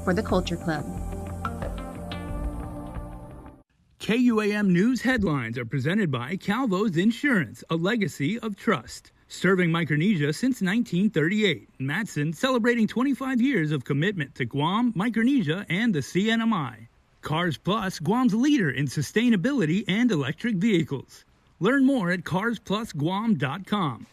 for the Culture Club. KUAM News headlines are presented by Calvo's Insurance, a legacy of trust. Serving Micronesia since 1938, Matson celebrating 25 years of commitment to Guam, Micronesia, and the CNMI. Cars Plus, Guam's leader in sustainability and electric vehicles. Learn more at carsplusguam.com.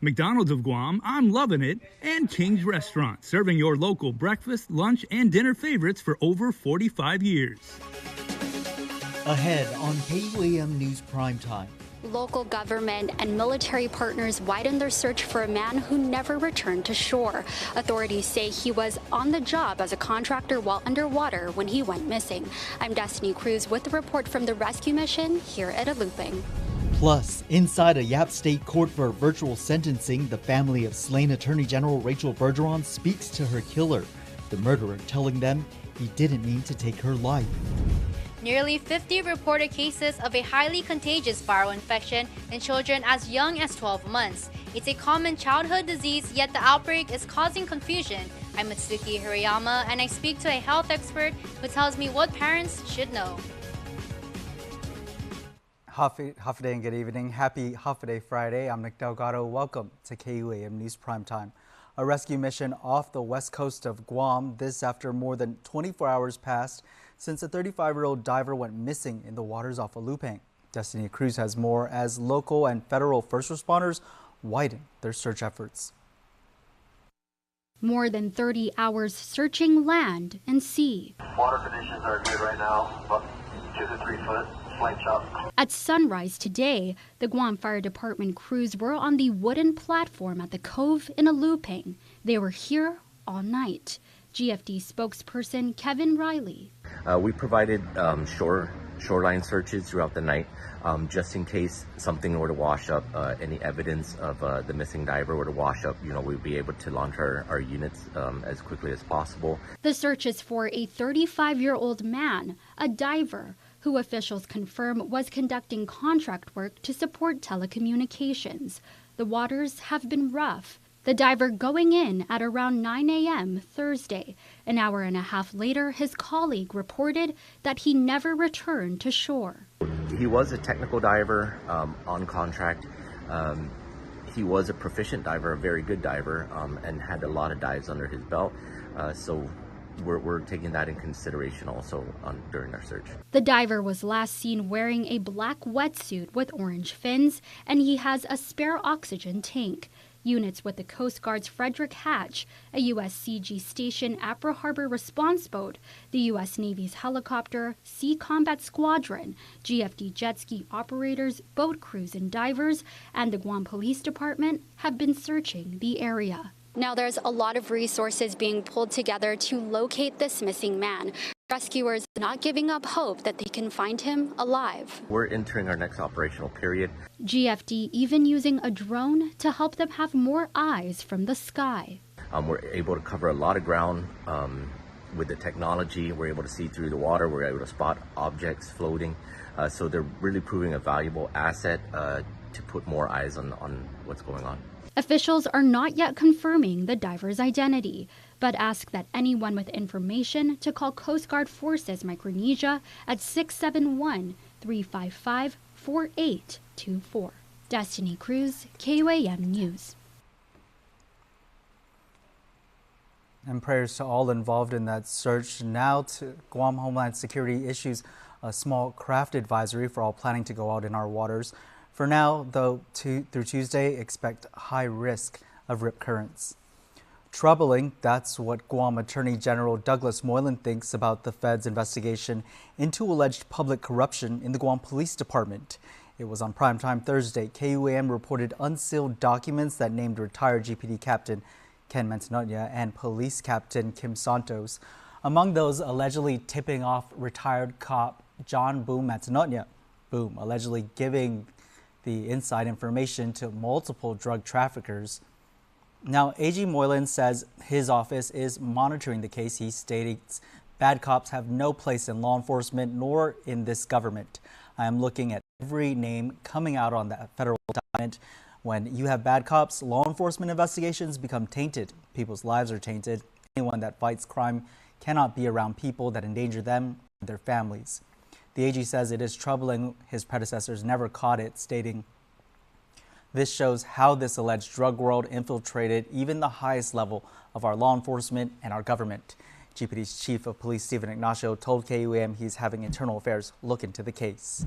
McDonald's of Guam, I'm loving it, and King's Restaurant, serving your local breakfast, lunch, and dinner favorites for over 45 years. Ahead on KUAM News Primetime. Local government and military partners widen their search for a man who never returned to shore. Authorities say he was on the job as a contractor while underwater when he went missing. I'm Destiny Cruz with the report from the rescue mission here at a looping. Plus, inside a Yap State court for virtual sentencing, the family of slain Attorney General Rachel Bergeron speaks to her killer, the murderer telling them he didn't mean to take her life. Nearly 50 reported cases of a highly contagious viral infection in children as young as 12 months. It's a common childhood disease, yet the outbreak is causing confusion. I'm Mitsuki Hirayama, and I speak to a health expert who tells me what parents should know. Happy day and good evening. Happy Day Friday. I'm Nick Delgado. Welcome to KUAM News Primetime. A rescue mission off the west coast of Guam. This after more than 24 hours passed since a 35-year-old diver went missing in the waters off Alupang. Destiny Cruz has more as local and federal first responders widen their search efforts. More than 30 hours searching land and sea. Water conditions are good right now, about 2 to 3 foot. At sunrise today, the Guam Fire Department crews were on the wooden platform at the cove in Alupang. They were here all night. GFD spokesperson Kevin Riley. We provided shoreline searches throughout the night, just in case something were to wash up, any evidence of the missing diver were to wash up, we'd be able to launch our units as quickly as possible. The search is for a 35-year-old man, a diver, who officials confirm was conducting contract work to support telecommunications. The waters have been rough. The diver going in at around 9 a.m. Thursday. An hour and a half later, his colleague reported that he never returned to shore. He was a technical diver on contract. He was a proficient diver, a very good diver, and had a lot of dives under his belt. So we're taking that in consideration also during our search. The diver was last seen wearing a black wetsuit with orange fins, and he has a spare oxygen tank. Units with the Coast Guard's Frederick Hatch, a USCG station Apra Harbor response boat, the U.S. Navy's helicopter, Sea Combat Squadron, GFD jet ski operators, boat crews and divers, and the Guam Police Department have been searching the area. Now there's a lot of resources being pulled together to locate this missing man. Rescuers not giving up hope that they can find him alive. We're entering our next operational period. GFD even using a drone to help them have more eyes from the sky. We're able to cover a lot of ground with the technology. We're able to see through the water. We're able to spot objects floating. So they're really proving a valuable asset to put more eyes on what's going on. Officials are not yet confirming the diver's identity, but ask that anyone with information to call Coast Guard Forces Micronesia at 671-355-4824. Destiny Cruz, KUAM News. And prayers to all involved in that search. Now to Guam Homeland Security issues a small craft advisory for all planning to go out in our waters. For now, though, through Tuesday, expect high risk of rip currents. Troubling, that's what Guam Attorney General Douglas Moylan thinks about the Fed's investigation into alleged public corruption in the Guam Police Department. It was on primetime Thursday. KUAM reported unsealed documents that named retired GPD Captain Ken Manzanilla and Police Captain Kim Santos among those allegedly tipping off retired cop John Boom Manzanilla. Boom allegedly giving the inside information to multiple drug traffickers. Now, AG Moylan says his office is monitoring the case. He states bad cops have no place in law enforcement nor in this government. I am looking at every name coming out on the federal document. When you have bad cops, law enforcement investigations become tainted. People's lives are tainted. Anyone that fights crime cannot be around people that endanger them and their families. The AG says it is troubling his predecessors never caught it, stating, "This shows how this alleged drug world infiltrated even the highest level of our law enforcement and our government." GPD's Chief of Police Stephen Ignacio told KUAM he's having internal affairs look into the case.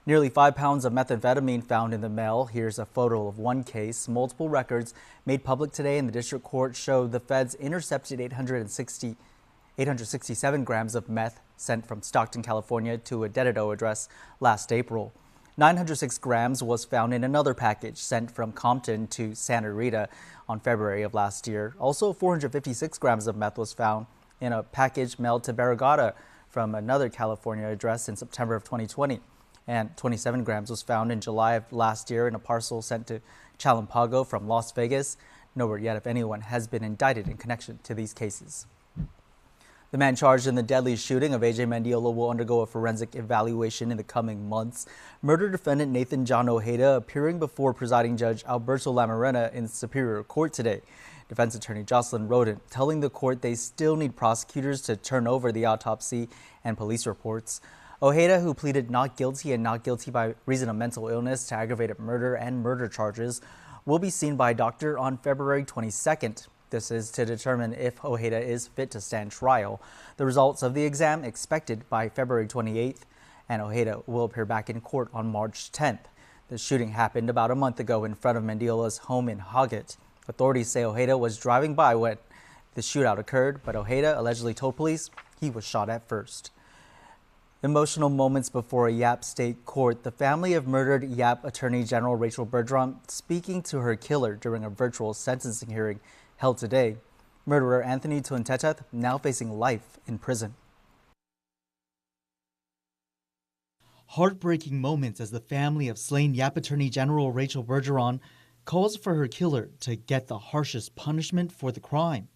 Nearly 5 pounds of methamphetamine found in the mail. Here's a photo of one case. Multiple records made public today in the district court show the feds intercepted 867 grams of meth sent from Stockton, California to a Dededo address last April. 906 grams was found in another package sent from Compton to Santa Rita on February of last year. Also, 456 grams of meth was found in a package mailed to Bergeron from another California address in September of 2020. And 27 grams was found in July of last year in a parcel sent to Chalampago from Las Vegas. No word yet if anyone has been indicted in connection to these cases. The man charged in the deadly shooting of AJ Mendiola will undergo a forensic evaluation in the coming months. Murder defendant Nathan John Ojeda appearing before presiding judge Alberto Lamarena in Superior Court today. Defense attorney Jocelyn Roden telling the court they still need prosecutors to turn over the autopsy and police reports. Ojeda, who pleaded not guilty and not guilty by reason of mental illness to aggravated murder and murder charges, will be seen by a doctor on February 22nd. This is to determine if Ojeda is fit to stand trial. The results of the exam expected by February 28th, and Ojeda will appear back in court on March 10th. The shooting happened about a month ago in front of Mendiola's home in Hoggett. Authorities say Ojeda was driving by when the shootout occurred, but Ojeda allegedly told police he was shot at first. Emotional moments before a Yap State court. The family of murdered Yap Attorney General Rachel Bergeron speaking to her killer during a virtual sentencing hearing held today. Murderer Anthony Tuanteteth now facing life in prison. Heartbreaking moments as the family of slain Yap Attorney General Rachel Bergeron calls for her killer to get the harshest punishment for the crime.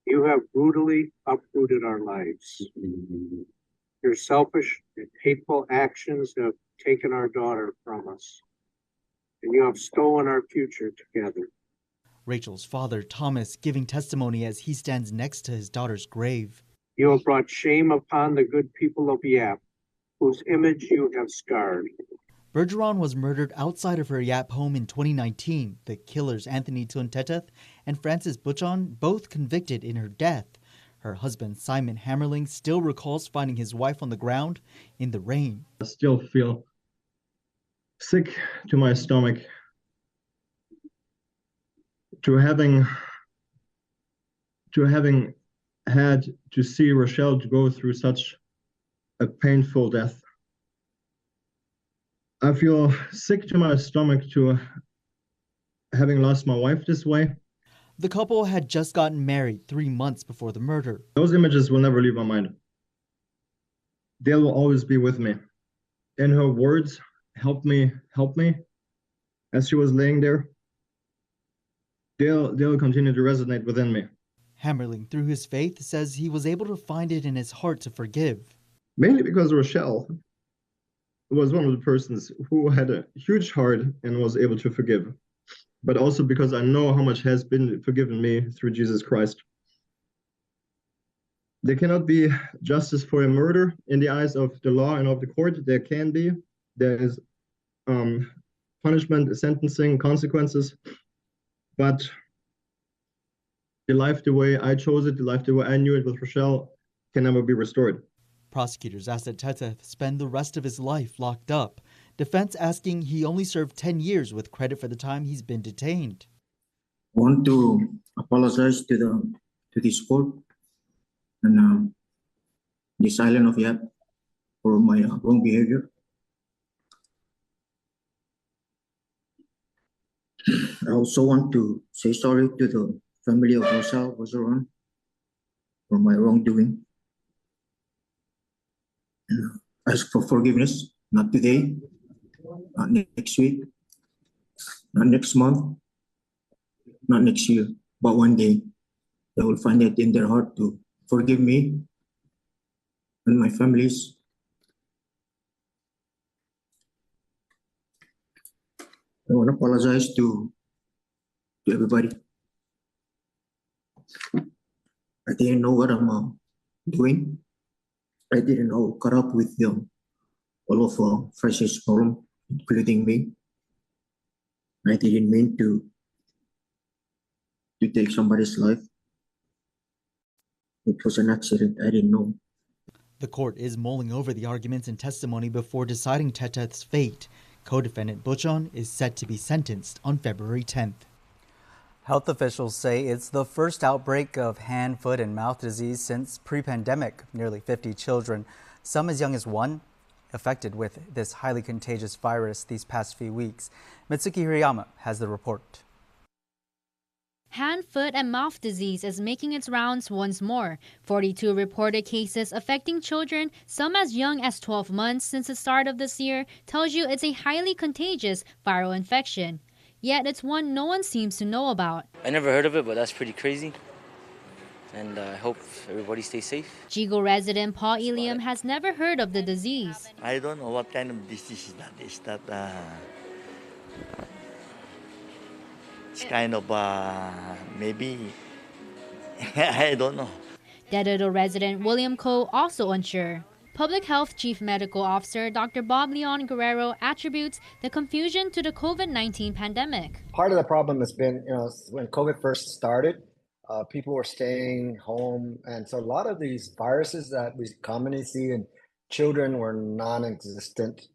You have brutally uprooted our lives. Your selfish and hateful actions have taken our daughter from us, and you have stolen our future together. Rachel's father, Thomas, giving testimony as he stands next to his daughter's grave. You have brought shame upon the good people of Yap, whose image you have scarred. Bergeron was murdered outside of her Yap home in 2019. The killers, Anthony Tuanteteth and Francis Butchon, both convicted in her death. Her husband, Simon Hammerling, still recalls finding his wife on the ground in the rain. I still feel sick to my stomach to having had to see Rochelle to go through such a painful death. I feel sick to my stomach to having lost my wife this way. The couple had just gotten married 3 months before the murder. Those images will never leave my mind. They will always be with me. And her words, help me, as she was laying there, they'll continue to resonate within me. Hammerling, through his faith, says he was able to find it in his heart to forgive. Mainly because Rochelle was one of the persons who had a huge heart and was able to forgive. But also because I know how much has been forgiven me through Jesus Christ. There cannot be justice for a murder in the eyes of the law and of the court. There can be. There is punishment, sentencing, consequences. But the life the way I chose it, the life the way I knew it with Rochelle, can never be restored. Prosecutors asked that Teteth spend the rest of his life locked up. Defense asking he only served 10 years with credit for the time he's been detained. I want to apologize to this court and this island of Yap for my wrong behavior. I also want to say sorry to the family of Rochelle Bergeron for my wrongdoing. And ask for forgiveness, not today, not next week, not next month, not next year, but one day they will find it in their heart to forgive me and my families. I want to apologize to everybody. I didn't know what I'm doing. I didn't know caught up with all of Francis problem, including me. I didn't mean to take somebody's life. It was an accident. I didn't know. The court is mulling over the arguments and testimony before deciding Teteth's fate. Co-defendant Bergeron is set to be sentenced on February 10th. Health officials say it's the first outbreak of hand, foot, and mouth disease since pre-pandemic. Nearly 50 children, some as young as 1, affected with this highly contagious virus these past few weeks. Mitsuki Hirayama has the report. Hand, foot, and mouth disease is making its rounds once more. 42 reported cases affecting children, some as young as 12 months since the start of this year, tells you it's a highly contagious viral infection. Yet it's one no one seems to know about. I never heard of it, but that's pretty crazy. And I hope everybody stays safe. Jigo resident Paul Iliam has never heard of the disease. I don't know what kind of disease is that. Is that it's kind of maybe I don't know. Dededo resident William Ko also unsure. Public Health Chief Medical Officer Dr. Bob Leon Guerrero attributes the confusion to the COVID-19 pandemic. Part of the problem has been, when COVID first started, people were staying home, and so a lot of these viruses that we commonly see in children were non-existent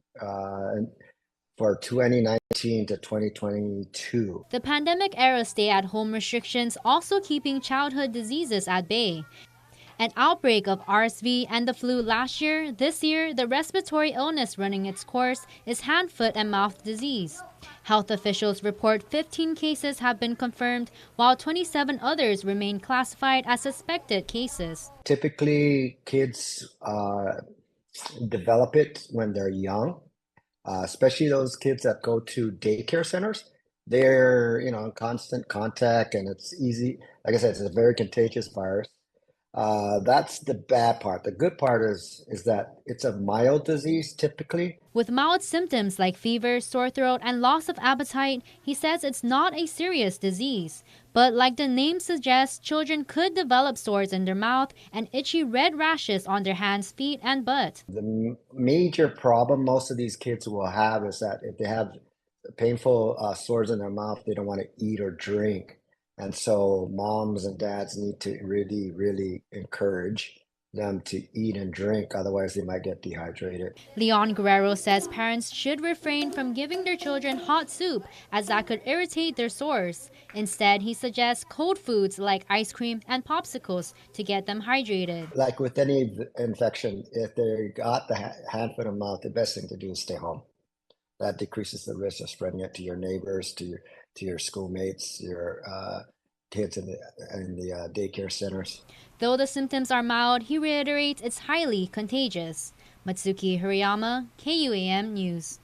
for 2019 to 2022. The pandemic-era stay-at-home restrictions also keeping childhood diseases at bay. An outbreak of RSV and the flu last year, this year, the respiratory illness running its course is hand, foot, and mouth disease. Health officials report 15 cases have been confirmed, while 27 others remain classified as suspected cases. Typically, kids develop it when they're young, especially those kids that go to daycare centers. They're, in constant contact, and it's easy. Like I said, it's a very contagious virus. That's the bad part. The good part is that it's a mild disease typically. With mild symptoms like fever, sore throat, and loss of appetite, he says it's not a serious disease. But like the name suggests, children could develop sores in their mouth and itchy red rashes on their hands, feet, and butt. The major problem most of these kids will have is that if they have painful sores in their mouth, they don't want to eat or drink. And so moms and dads need to really, really encourage them to eat and drink, otherwise they might get dehydrated. Leon Guerrero says parents should refrain from giving their children hot soup as that could irritate their sores. Instead, he suggests cold foods like ice cream and popsicles to get them hydrated. Like with any infection, if they got the hand, foot, and mouth, the best thing to do is stay home. That decreases the risk of spreading it to your neighbors, to your schoolmates, your kids in the daycare centers. Though the symptoms are mild, he reiterates it's highly contagious. Mitsuki Hirayama, KUAM News.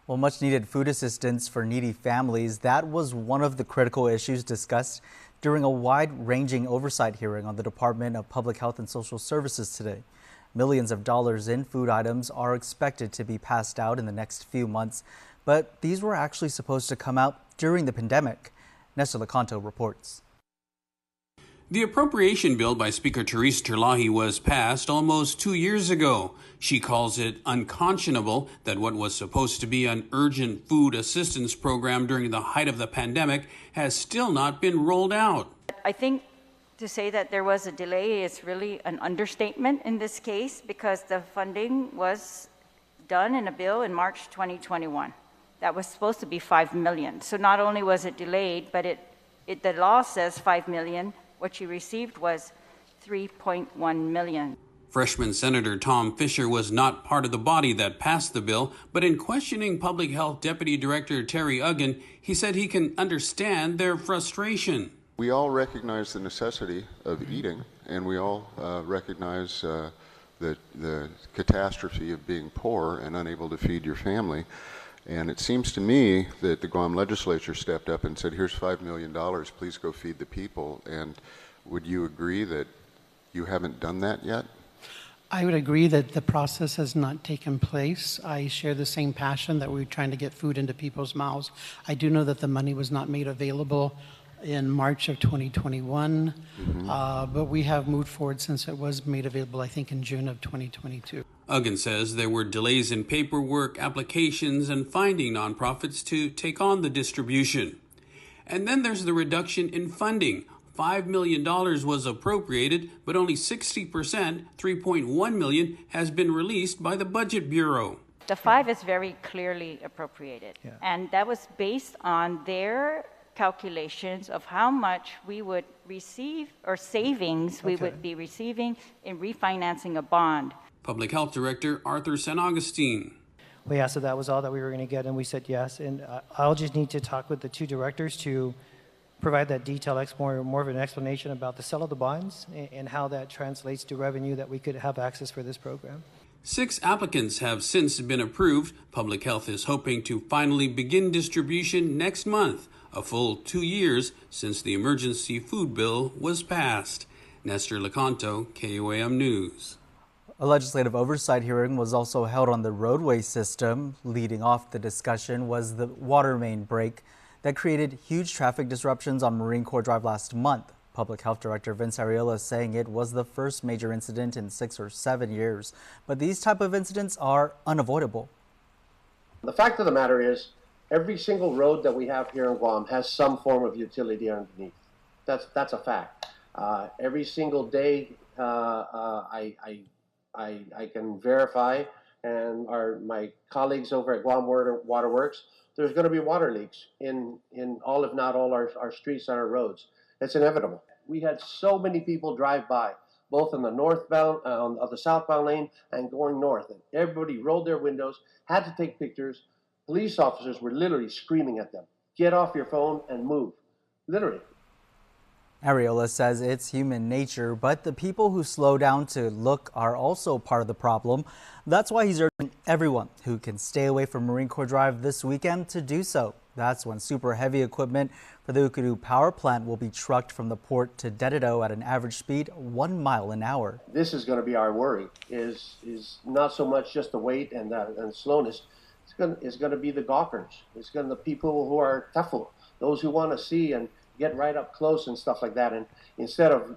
Well, much needed food assistance for needy families. That was one of the critical issues discussed during a wide-ranging oversight hearing on the Department of Public Health and Social Services today. Millions of dollars in food items are expected to be passed out in the next few months, but these were actually supposed to come out during the pandemic. Nestor Lecanto reports. The appropriation bill by Speaker Therese Terlahi was passed almost 2 years ago. She calls it unconscionable that what was supposed to be an urgent food assistance program during the height of the pandemic has still not been rolled out. I think to say that there was a delay is really an understatement in this case, because the funding was done in a bill in March 2021. That was supposed to be $5 million. So not only was it delayed, but the law says $5 million. What she received was $3.1 million. Freshman Senator Tom Fisher was not part of the body that passed the bill, but in questioning Public Health Deputy Director Terry Uggan, he said he can understand their frustration. We all recognize the necessity of eating, and we all recognize the catastrophe of being poor and unable to feed your family. And it seems to me that the Guam legislature stepped up and said, here's $5 million, please go feed the people. And would you agree that you haven't done that yet? I would agree that the process has not taken place. I share the same passion that we're trying to get food into people's mouths. I do know that the money was not made available in March of 2021, but we have moved forward since it was made available, I think, in June of 2022. Uggan says there were delays in paperwork, applications, and finding nonprofits to take on the distribution. And then there's the reduction in funding. $5 million was appropriated, but only 60%, $3.1 million, has been released by the Budget Bureau. The 5 is very clearly appropriated, and that was based on their calculations of how much we would receive or savings we would be receiving in refinancing a bond. Public Health Director Arthur San Agustin. Well, yeah, so that was all that we were going to get, and we said yes. And I'll just need to talk with the two directors to provide that detailed, more of an explanation about the sale of the bonds and how that translates to revenue that we could have access for this program. 6 applicants have since been approved. Public Health is hoping to finally begin distribution next month, a full 2 years since the emergency food bill was passed. Nestor Lecanto, KUAM News. A legislative oversight hearing was also held on the roadway system. Leading off the discussion was the water main break that created huge traffic disruptions on Marine Corps Drive last month. Public Health Director Vince Arriola is saying it was the first major incident in 6 or 7 years. But these type of incidents are unavoidable. The fact of the matter is, every single road that we have here in Guam has some form of utility underneath. That's a fact. Every single day, I can verify, and my colleagues over at Guam Waterworks, there's going to be water leaks in all, if not all, our streets and our roads. It's inevitable. We had so many people drive by, both on the northbound, on the southbound lane and going north. And everybody rolled their windows, had to take pictures. Police officers were literally screaming at them, "Get off your phone and move." Literally. Arriola says it's human nature, but the people who slow down to look are also part of the problem. That's why he's urging everyone who can stay away from Marine Corps Drive this weekend to do so. That's when super heavy equipment for the Ukadu power plant will be trucked from the port to Dededo at an average speed 1 mile an hour. This is going to be our worry, is not so much just the weight and slowness. It's going to be the gawkers. It's going to be the people who are taful, those who want to see and get right up close and stuff like that. And instead of,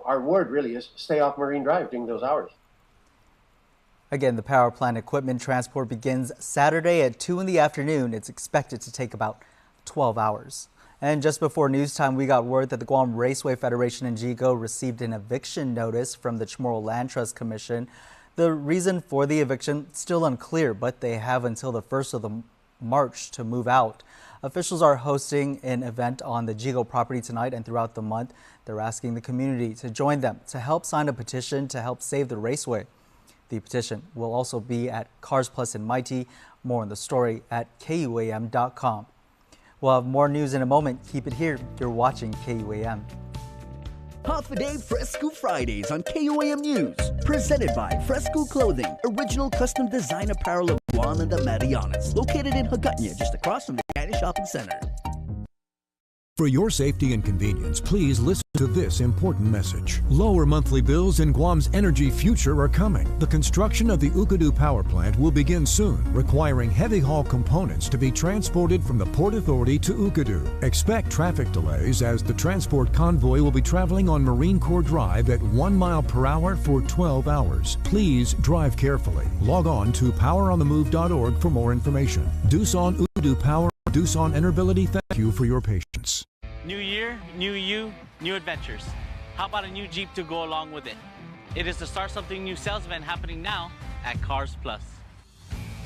our word really is stay off Marine Drive during those hours. Again, the power plant equipment transport begins Saturday at 2 in the afternoon. It's expected to take about 12 hours. And just before news time, we got word that the Guam Raceway Federation and GHRA received an eviction notice from the Chamorro Land Trust Commission. The reason for the eviction still unclear, but they have until the 1st of March to move out. Officials are hosting an event on the GHRA property tonight and throughout the month. They're asking the community to join them to help sign a petition to help save the raceway. The petition will also be at Cars Plus in Mighty. More on the story at KUAM.com. We'll have more news in a moment. Keep it here. You're watching KUAM. Half a Day Fresco Fridays on KUAM News. Presented by Fresco Clothing, original custom design apparel of Guam and the Marianas. Located in Hagåtña, just across from the County Shopping Center. For your safety and convenience, please listen to this important message. Lower monthly bills in Guam's energy future are coming. The construction of the Ukadu power plant will begin soon, requiring heavy haul components to be transported from the Port Authority to Ukadu. Expect traffic delays as the transport convoy will be traveling on Marine Corps Drive at 1 mile per hour for 12 hours. Please drive carefully. Log on to poweronthemove.org for more information. Doosan Ukadu Power, Doosan Enerbility, thank you for your patience. New year, new you, new adventures. How about a new Jeep to go along with it? It is the Start Something New sales event happening now at Cars Plus.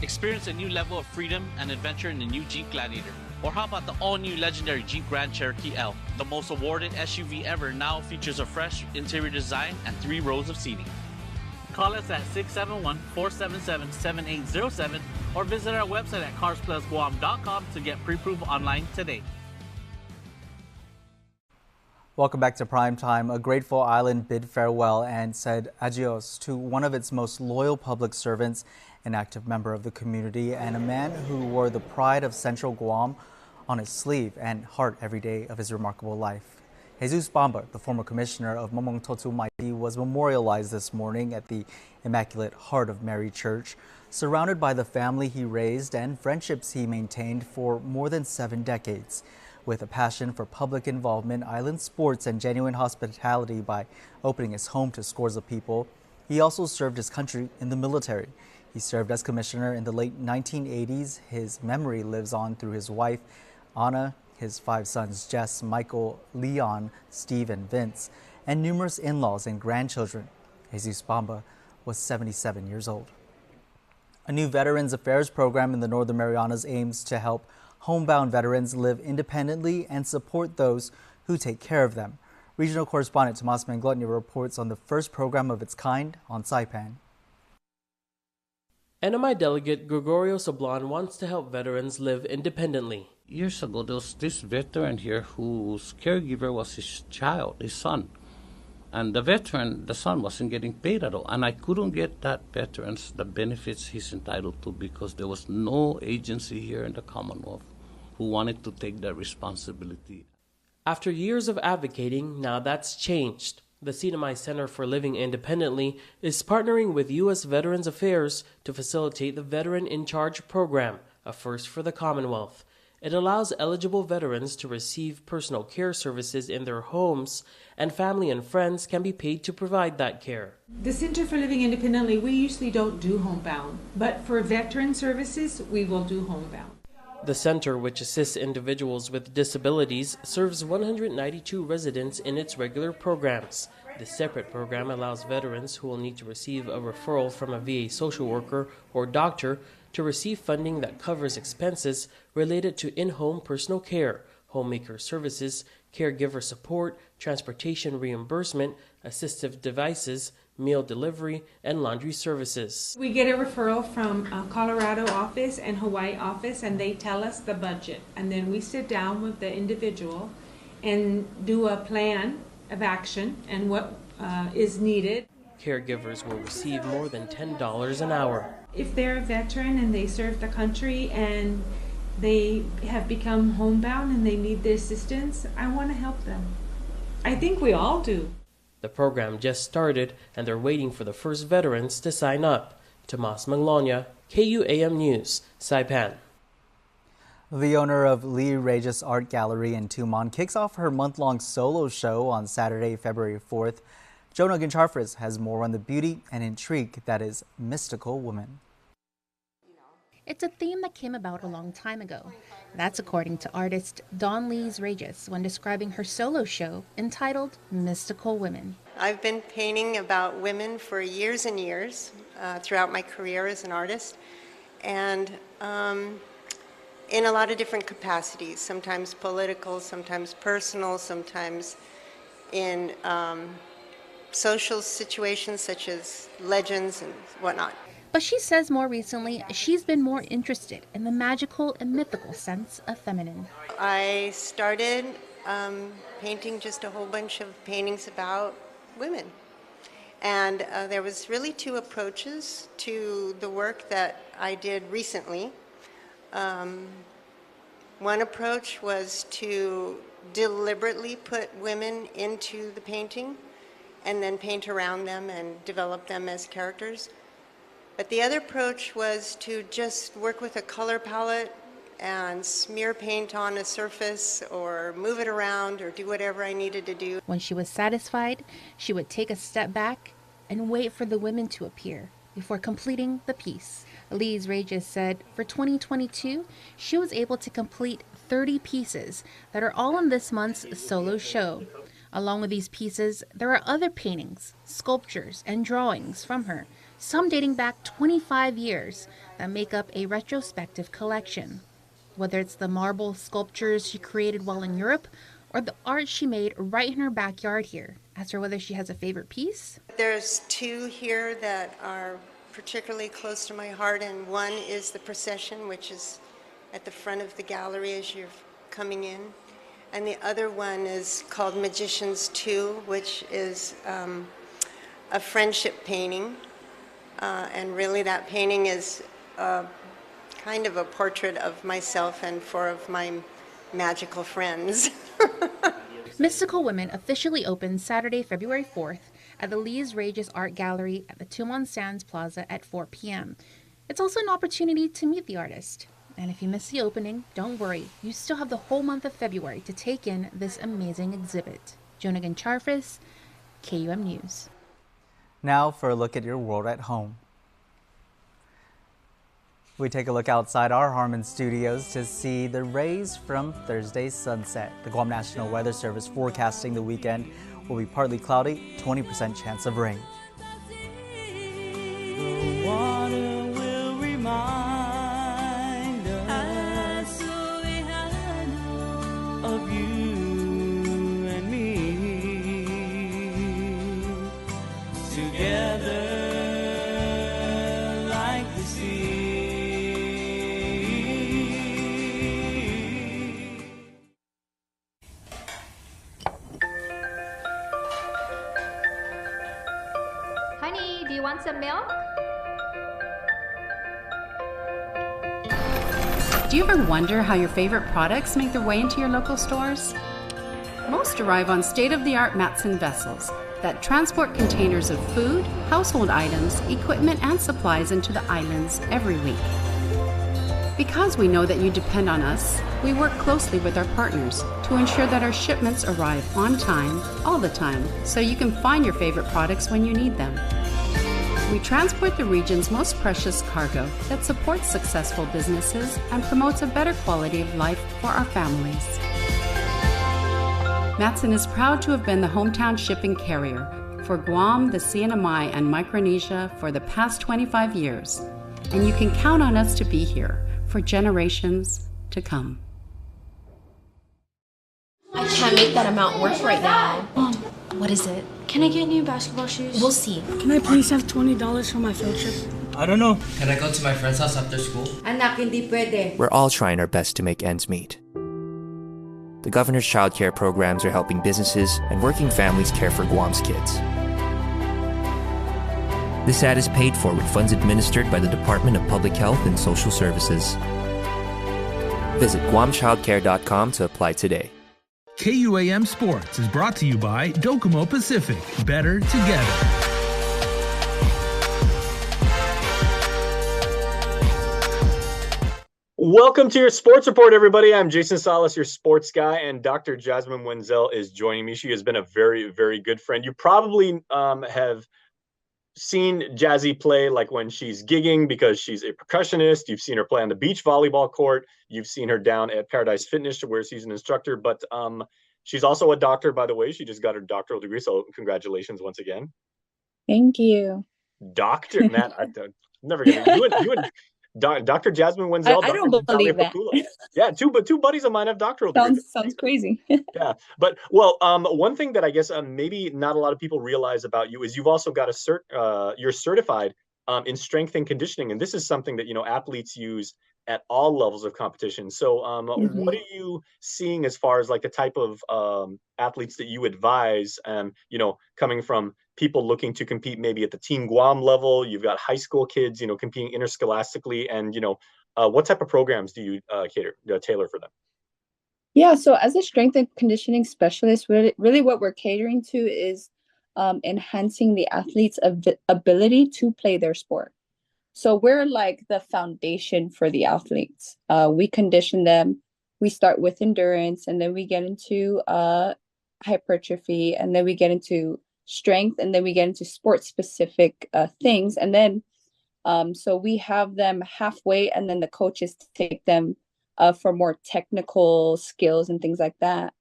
Experience a new level of freedom and adventure in the new Jeep Gladiator. Or how about the all-new legendary Jeep Grand Cherokee L? The most awarded SUV ever now features a fresh interior design and 3 rows of seating. Call us at 671-477-7807 or visit our website at carsplusguam.com to get pre-approved online today. Welcome back to Primetime. A grateful island bid farewell and said adios to one of its most loyal public servants, an active member of the community, and a man who wore the pride of Central Guam on his sleeve and heart every day of his remarkable life. Jesus Bamba, the former commissioner of Mamong Totu Mighty, was memorialized this morning at the Immaculate Heart of Mary Church, surrounded by the family he raised and friendships he maintained for more than 7 decades. With a passion for public involvement, island sports, and genuine hospitality by opening his home to scores of people, he also served his country in the military. He served as commissioner in the late 1980s. His memory lives on through his wife, Anna, his 5 sons, Jess, Michael, Leon, Steve, and Vince, and numerous in-laws and grandchildren. Jesus Bamba was 77 years old. A new Veterans Affairs program in the Northern Marianas aims to help homebound veterans live independently and support those who take care of them. Regional correspondent Tomas Manglotnia reports on the first program of its kind on Saipan. NMI delegate Gregorio Sablan wants to help veterans live independently. Years ago, there was this veteran here whose caregiver was his child, his son. And the son wasn't getting paid at all. And I couldn't get that veteran the benefits he's entitled to because there was no agency here in the Commonwealth who wanted to take that responsibility. After years of advocating, now that's changed. The CNMI Center for Living Independently is partnering with U.S. Veterans Affairs to facilitate the Veteran in Charge program, a first for the Commonwealth. It allows eligible veterans to receive personal care services in their homes, and family and friends can be paid to provide that care. The Center for Living Independently, we usually don't do homebound, but for veteran services, we will do homebound. The center, which assists individuals with disabilities, serves 192 residents in its regular programs. The separate program allows veterans who will need to receive a referral from a VA social worker or doctor to receive funding that covers expenses related to in-home personal care, homemaker services, caregiver support, transportation reimbursement, assistive devices, meal delivery, and laundry services. We get a referral from a Colorado office and Hawaii office, and they tell us the budget. And then we sit down with the individual and do a plan of action and what is needed. Caregivers will receive more than $10 an hour. If they're a veteran and they serve the country and they have become homebound and they need the assistance, I want to help them. I think we all do. The program just started and they're waiting for the first veterans to sign up. Tomas Manglotnia, KUAM News, Saipan. The owner of Regis Art Gallery in Tumon kicks off her month-long solo show on Saturday, February 4th. Jonah Gincharfris has more on the beauty and intrigue that is mystical woman. It's a theme that came about a long time ago. That's according to artist Dawn Lees Regis when describing her solo show entitled Mystical Women. I've been painting about women for years and years throughout my career as an artist, and in a lot of different capacities, sometimes political, sometimes personal, sometimes in social situations such as legends and whatnot. But she says more recently she's been more interested in the magical and mythical sense of feminine. I started painting just a whole bunch of paintings about women. And there was really 2 approaches to the work that I did recently. One approach was to deliberately put women into the painting and then paint around them and develop them as characters. But the other approach was to just work with a color palette and smear paint on a surface or move it around or do whatever I needed to do. When she was satisfied, she would take a step back and wait for the women to appear before completing the piece. Lees Regis said for 2022, she was able to complete 30 pieces that are all in this month's solo show. Along with these pieces, there are other paintings, sculptures, and drawings from her, some dating back 25 years, that make up a retrospective collection. Whether it's the marble sculptures she created while in Europe, or the art she made right in her backyard here. Ask her whether she has a favorite piece. There's 2 here that are particularly close to my heart, and one is the procession, which is at the front of the gallery as you're coming in. And the other one is called Magicians 2, which is a friendship painting. And really that painting is kind of a portrait of myself and 4 of my magical friends. Mystical Women officially opens Saturday, February 4th at the Lees Regis Art Gallery at the Tumon Sands Plaza at 4 p.m. It's also an opportunity to meet the artist. And if you miss the opening, don't worry. You still have the whole month of February to take in this amazing exhibit. Jonagan Charfis, KUM News. Now for a look at your world at home. We take a look outside our Harmon studios to see the rays from Thursday's sunset. The Guam National Weather Service forecasting the weekend will be partly cloudy, 20% chance of rain. The water will remind us of you and me together like the sea. Honey, do you want some milk? Do you ever wonder how your favorite products make their way into your local stores? Most arrive on state-of-the-art Matson vessels that transport containers of food, household items, equipment, and supplies into the islands every week. Because we know that you depend on us, we work closely with our partners to ensure that our shipments arrive on time, all the time, so you can find your favorite products when you need them. We transport the region's most precious cargo that supports successful businesses and promotes a better quality of life for our families. Matson is proud to have been the hometown shipping carrier for Guam, the CNMI, and Micronesia for the past 25 years, and you can count on us to be here for generations to come. I can't make that amount work right now. Mom, what is it? Can I get new basketball shoes? We'll see. Can I please have $20 for my field trip? I don't know. Can I go to my friend's house after school? Anak, hindi pwede. We're all trying our best to make ends meet. The governor's child care programs are helping businesses and working families care for Guam's kids. This ad is paid for with funds administered by the Department of Public Health and Social Services. Visit guamchildcare.com to apply today. KUAM Sports is brought to you by Docomo Pacific. Better together. Welcome to your sports report, everybody. I'm Jason Salas, your sports guy, and Dr. Jasmine Wenzel is joining me. She has been a very, very good friend. You probably have seen Jazzy play like when she's gigging because she's a percussionist. You've seen her play on the beach volleyball court. You've seen her down at Paradise Fitness where she's an instructor, but she's also a doctor, by the way. She just got her doctoral degree, so congratulations once again. Thank you. Dr. Matt, I'm never going to, you and Dr. Jasmine Wenzel. I don't believe that. Yeah, two buddies of mine have doctoral degrees. Sounds crazy. Yeah, but well, one thing that I guess maybe not a lot of people realize about you is you've also got you're certified in strength and conditioning, and this is something that athletes use at all levels of competition. So, what are you seeing as far as like the type of athletes that you advise? Coming from people looking to compete maybe at the Team Guam level, you've got high school kids, competing interscholastically, and what type of programs do you tailor for them? Yeah, so as a strength and conditioning specialist, really what we're catering to is enhancing the athlete's ability to play their sport. So we're like the foundation for the athletes. We condition them. We start with endurance, and then we get into hypertrophy, and then we get into strength, and then we get into sport-specific things. And then so we have them halfway, and then the coaches take them for more technical skills and things like that,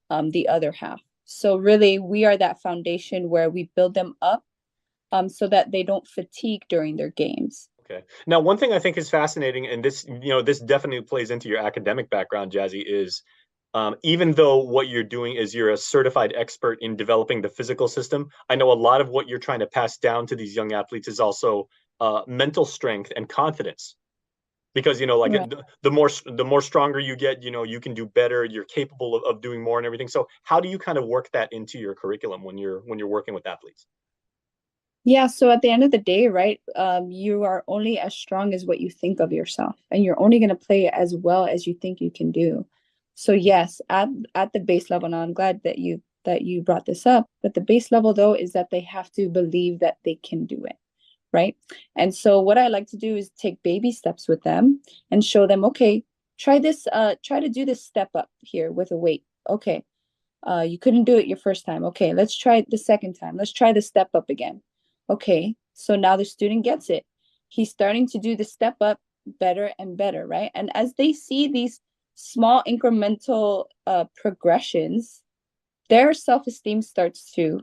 the other half. So really, we are that foundation where we build them up so that they don't fatigue during their games. Okay. Now, one thing I think is fascinating, and this definitely plays into your academic background, Jazzy, is even though what you're doing is you're a certified expert in developing the physical system, I know a lot of what you're trying to pass down to these young athletes is also mental strength and confidence. Because right. the more stronger you get, you can do better. You're capable of doing more and everything. So how do you kind of work that into your curriculum when you're working with athletes? Yeah, so at the end of the day, right, you are only as strong as what you think of yourself, and you're only going to play as well as you think you can do. So yes, at the base level, and I'm glad that you brought this up, but the base level though is that they have to believe that they can do it, right? And so what I like to do is take baby steps with them and show them, okay, try this, try to do this step up here with a weight. Okay. You couldn't do it your first time. Okay, let's try it the second time. Let's try the step up again. Okay, so now the student gets it. He's starting to do the step up better and better, right? And as they see these small incremental progressions, their self-esteem starts to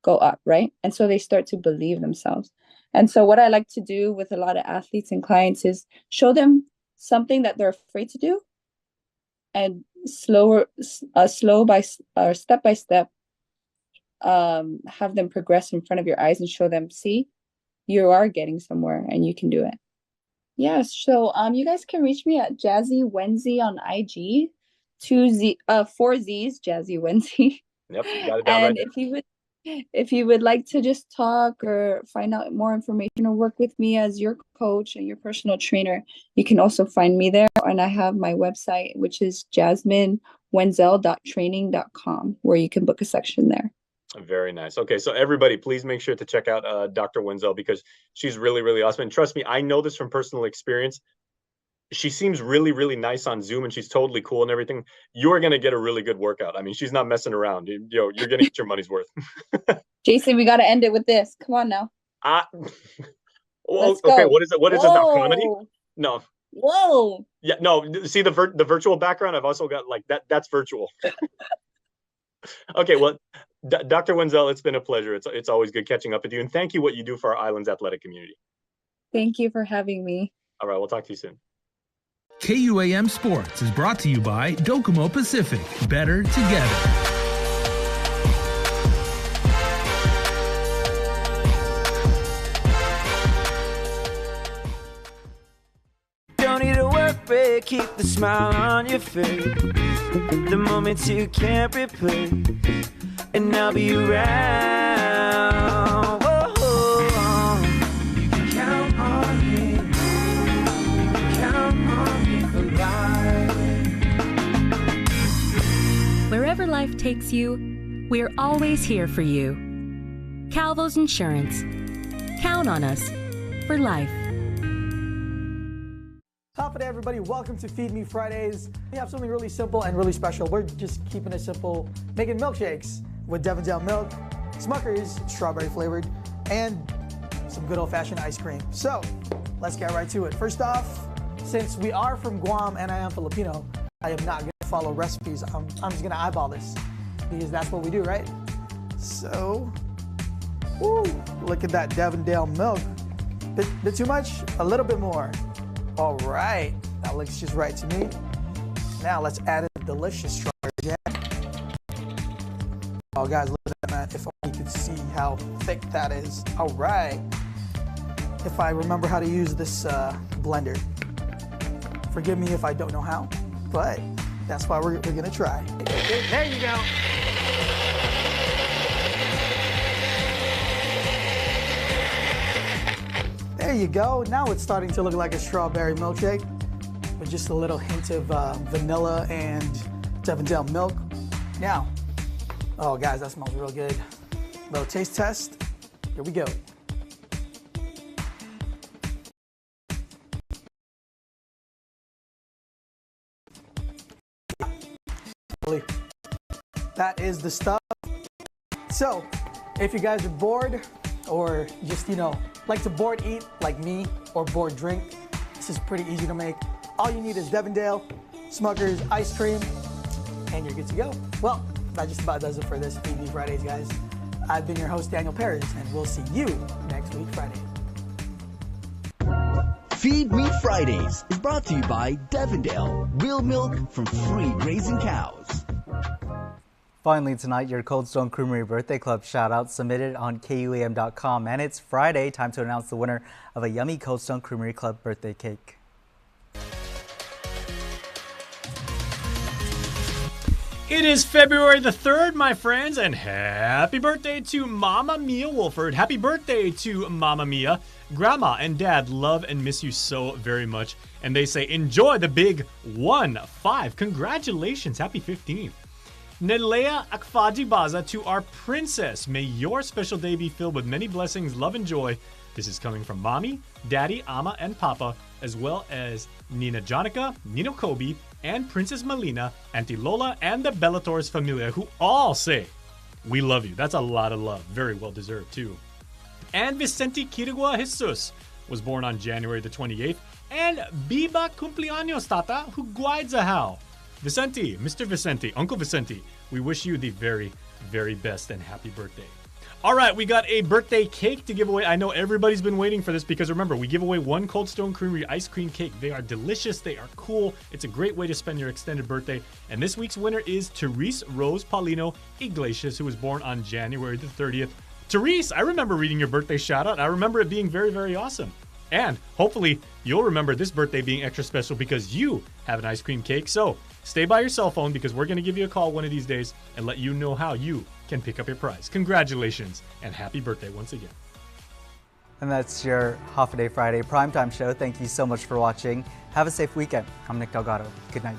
go up, right? And so they start to believe themselves. And so what I like to do with a lot of athletes and clients is show them something that they're afraid to do, and step by step, have them progress in front of your eyes and show them, see, you are getting somewhere and you can do it. Yeah, so you guys can reach me at Jazzy Wenzy on IG, 4 Z's, Jazzy Wenzy. Yep, you got it down And right if you would like to just talk or find out more information or work with me as your coach and your personal trainer, you can also find me there. And I have my website, which is jasminewenzel.training.com, where you can book a section there. Very nice. Okay, so everybody, please make sure to check out Dr. Wenzel, because she's really, really awesome. And trust me, I know this from personal experience. She seems really, really nice on Zoom, and she's totally cool and everything. You are going to get a really good workout. I mean, she's not messing around. You're going to get your money's worth. Jason, we got to end it with this. Come on now. Well, okay, what is it? What is it now? Comedy? No. Whoa. Yeah, no. See the virtual background? I've also got like that. That's virtual. Okay, well, Dr. Wenzel, it's been a pleasure. It's always good catching up with you, and thank you what you do for our island's athletic community. Thank you for having me. All right, we'll talk to you soon. KUAM Sports is brought to you by Docomo Pacific. Better together. Don't need a work break, keep the smile on your face. The moments you can't replace, and I'll be around. Whoa. You can count on me. You can count on me for life. Wherever life takes you, we're always here for you. Calvo's Insurance. Count on us for life. Top of the day, everybody. Welcome to Feed Me Fridays. We have something really simple and really special. We're just keeping it simple, making milkshakes with Devondale milk, Smucker's strawberry flavored, and some good old-fashioned ice cream. So let's get right to it. First off, since we are from Guam and I am Filipino, I am not going to follow recipes. I'm just going to eyeball this because that's what we do, right? So, woo, look at that Devondale milk. Bit too much? A little bit more. All right, that looks just right to me. Now let's add in the delicious strawberry jam. Oh guys, look at that, man. If only you could see how thick that is. All right. If I remember how to use this blender. Forgive me if I don't know how, but that's why we're gonna try. There you go. There you go. Now it's starting to look like a strawberry milkshake with just a little hint of vanilla and Devondale milk. Now, oh guys, that smells real good. Little taste test. Here we go. That is the stuff. So, if you guys are bored or just, like to board eat like me or board drink, this is pretty easy to make. All you need is Devondale, Smucker's ice cream, and you're good to go. Well, that just about does it for this Feed Me Fridays, guys. I've been your host, Daniel Perez, and we'll see you next week Friday. Feed Me Fridays is brought to you by Devondale, real milk from free grazing cows. Finally tonight, your Cold Stone Creamery Birthday Club shout-out submitted on KUAM.com. And it's Friday, time to announce the winner of a yummy Cold Stone Creamery Club birthday cake. It is February the 3rd, my friends, and happy birthday to Mama Mia Wolford. Happy birthday to Mama Mia. Grandma and Dad love and miss you so very much. And they say, enjoy the big 1-5. Congratulations. Happy 15th. Nelea Akfaji Baza, to our princess. May your special day be filled with many blessings, love, and joy This is coming from Mommy, Daddy, Ama, and Papa, as well as Nina Jonica, Nino Kobe, and Princess Melina, Auntie Lola, and the Bellators Familia, who all say, "We love you." That's a lot of love. Very well deserved, too. And Vicente Kirigua Jesus was born on January the 28th. And Biba Cumpleaños Tata, who guides a how. Vicente, Mr. Vicente, Uncle Vicente, we wish you the very, very best and happy birthday. All right, we got a birthday cake to give away. I know everybody's been waiting for this because remember, we give away one Cold Stone Creamery ice cream cake. They are delicious. They are cool. It's a great way to spend your extended birthday. And this week's winner is Therese Rose Paulino Iglesias, who was born on January the 30th. Therese, I remember reading your birthday shout out. I remember it being very, very awesome. And hopefully you'll remember this birthday being extra special because you have an ice cream cake. So stay by your cell phone because we're going to give you a call one of these days and let you know how you can pick up your prize. Congratulations and happy birthday once again. And that's your Half a Day Friday primetime show. Thank you so much for watching. Have a safe weekend. I'm Nick Delgado. Good night.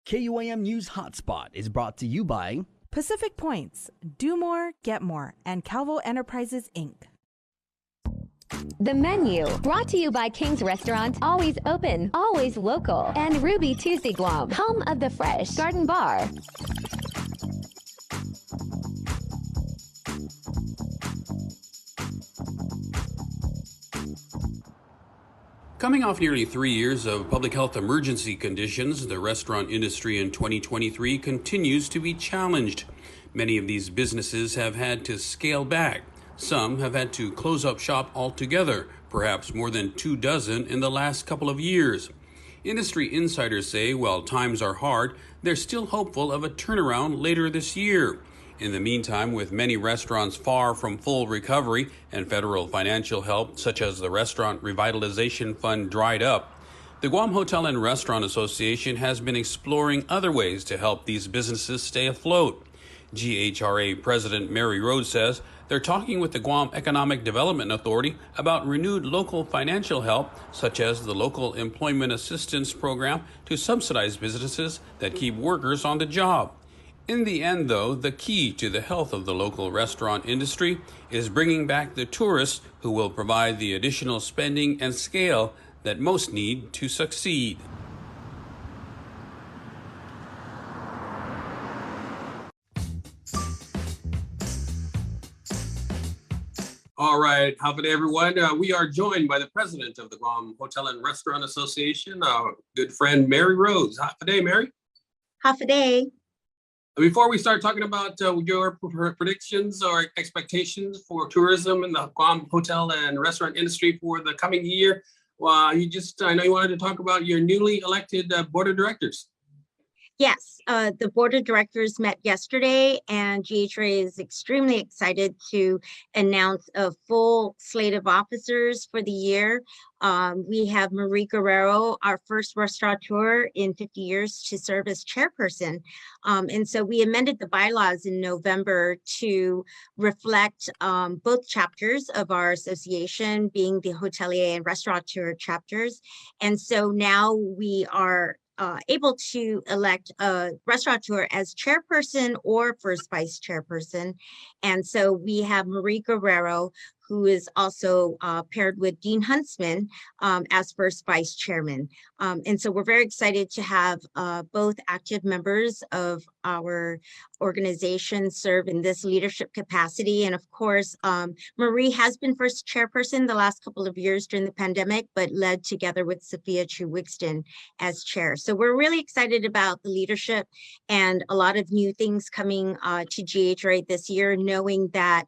KUAM News Hotspot is brought to you by Pacific Points, Do More, Get More, and Calvo Enterprises, Inc. The Menu, brought to you by King's Restaurant, always open, always local, and Ruby Tuesday Guam, home of the Fresh Garden Bar. Coming off nearly 3 years of public health emergency conditions, the restaurant industry in 2023 continues to be challenged. Many of these businesses have had to scale back. Some have had to close up shop altogether, perhaps more than 24 in the last couple of years. Industry insiders say while times are hard, they're still hopeful of a turnaround later this year. In the meantime, with many restaurants far from full recovery and federal financial help, such as the Restaurant Revitalization Fund, dried up, the Guam Hotel and Restaurant Association has been exploring other ways to help these businesses stay afloat. GHRA President Mary Rhodes says they're talking with the Guam Economic Development Authority about renewed local financial help, such as the Local Employment Assistance Program, to subsidize businesses that keep workers on the job. In the end, though, the key to the health of the local restaurant industry is bringing back the tourists who will provide the additional spending and scale that most need to succeed. All right, half a day, everyone. We are joined by the president of the Guam Hotel and Restaurant Association, our good friend Mary Rhodes. Half a day, Mary. Half a day. Before we start talking about your predictions or expectations for tourism in the Guam hotel and restaurant industry for the coming year, I know you wanted to talk about your newly elected board of directors. Yes, the board of directors met yesterday, and GHRA is extremely excited to announce a full slate of officers for the year. We have Marie Guerrero, our first restaurateur in 50 years, to serve as chairperson. And so we amended the bylaws in November to reflect both chapters of our association, being the hotelier and restaurateur chapters. And so now we are able to elect a restaurateur as chairperson or first vice chairperson. And so we have Marie Guerrero, who is also paired with Dean Huntsman as first vice chairman. And so we're very excited to have both active members of our organization serve in this leadership capacity. And of course, Marie has been first chairperson the last couple of years during the pandemic, but led together with Sophia Chu-Wixton as chair. So we're really excited about the leadership and a lot of new things coming to GHRA this year, knowing that,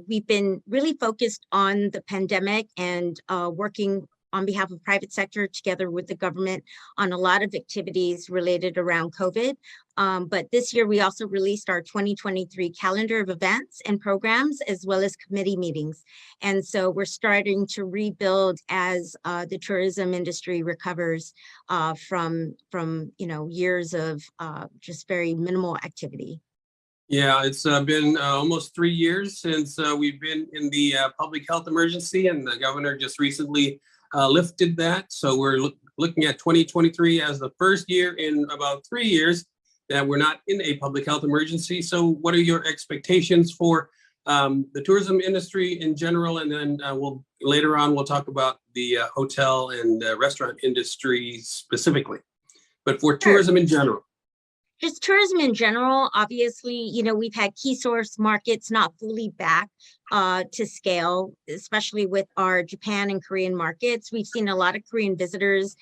we've been really focused on the pandemic and working on behalf of private sector together with the government on a lot of activities related around COVID. But this year we also released our 2023 calendar of events and programs, as well as committee meetings. And so we're starting to rebuild as the tourism industry recovers from years of just very minimal activity. Yeah, it's been almost 3 years since we've been in the public health emergency, and the governor just recently lifted that. So we're looking at 2023 as the first year in about 3 years that we're not in a public health emergency. So what are your expectations for the tourism industry in general? And then later on, we'll talk about the hotel and restaurant industry specifically. But for tourism in general. Just tourism in general, obviously, we've had key source markets not fully back to scale, especially with our Japan and Korean markets. We've seen a lot of Korean visitors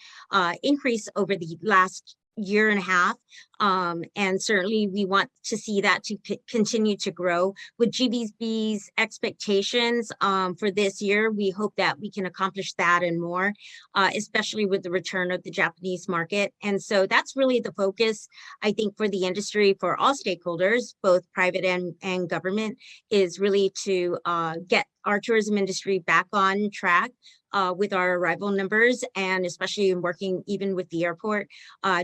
increase over the last year and a half. And certainly we want to see that to continue to grow. With GBB's expectations for this year, we hope that we can accomplish that and more, especially with the return of the Japanese market. And so that's really the focus, I think, for the industry, for all stakeholders, both private and government, is really to get our tourism industry back on track with our arrival numbers, and especially in working even with the airport,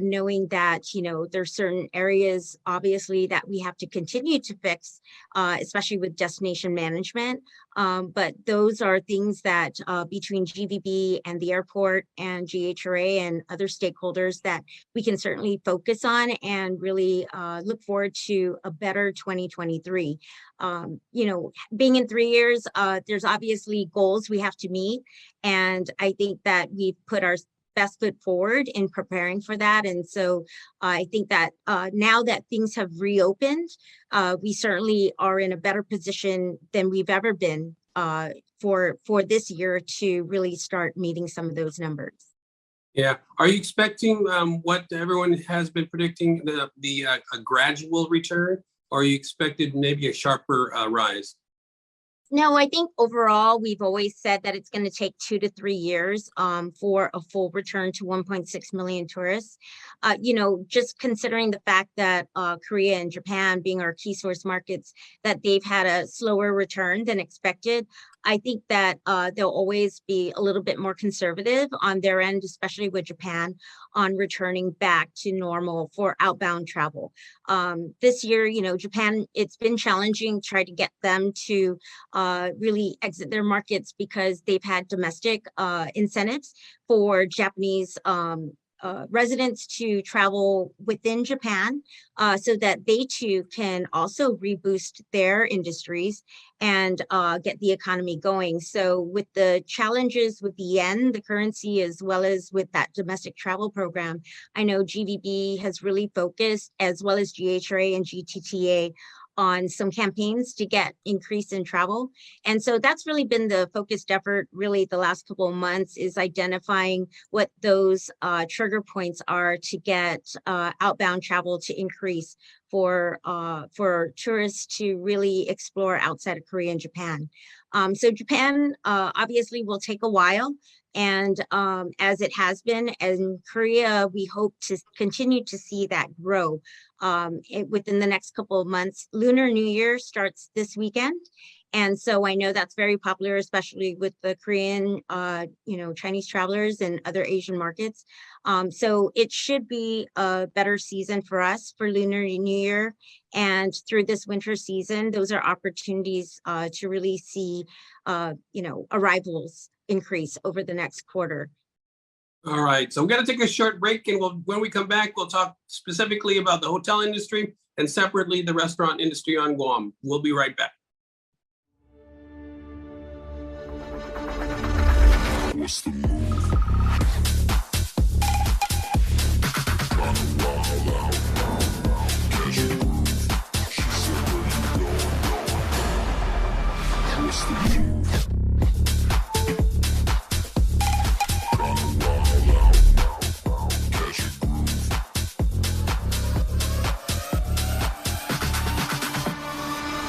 knowing that, there's certain areas, obviously, that we have to continue to fix, especially with destination management. But those are things that between GVB and the airport and GHRA and other stakeholders that we can certainly focus on and really look forward to a better 2023. Being in 3 years, there's obviously goals we have to meet. And I think that we've put our best foot forward in preparing for that. And so I think that now that things have reopened, we certainly are in a better position than we've ever been for this year to really start meeting some of those numbers. Yeah. Are you expecting what everyone has been predicting, a gradual return, or are you expected maybe a sharper rise? No, I think overall, we've always said that it's going to take 2 to 3 years for a full return to 1.6 million tourists. Just considering the fact that Korea and Japan being our key source markets, that they've had a slower return than expected. I think that they'll always be a little bit more conservative on their end, especially with Japan, on returning back to normal for outbound travel. This year, Japan, it's been challenging to try to get them to really exit their markets because they've had domestic incentives for Japanese residents to travel within Japan so that they too can also reboost their industries and get the economy going. So with the challenges with the yen, the currency, as well as with that domestic travel program, I know GVB has really focused, as well as GHRA and GTTA, on some campaigns to get increase in travel. And so that's really been the focused effort really the last couple of months, is identifying what those trigger points are to get outbound travel to increase for tourists to really explore outside of Korea and Japan. So Japan obviously will take a while. And as it has been, in Korea, we hope to continue to see that grow within the next couple of months. Lunar New Year starts this weekend. And so I know that's very popular, especially with the Korean, Chinese travelers and other Asian markets. So it should be a better season for us for Lunar New Year. And through this winter season, those are opportunities to really see, arrivals increase over the next quarter. All right, so we're going to take a short break, and when we come back, we'll talk specifically about the hotel industry and separately the restaurant industry on Guam. We'll be right back. What's the move? What's the move?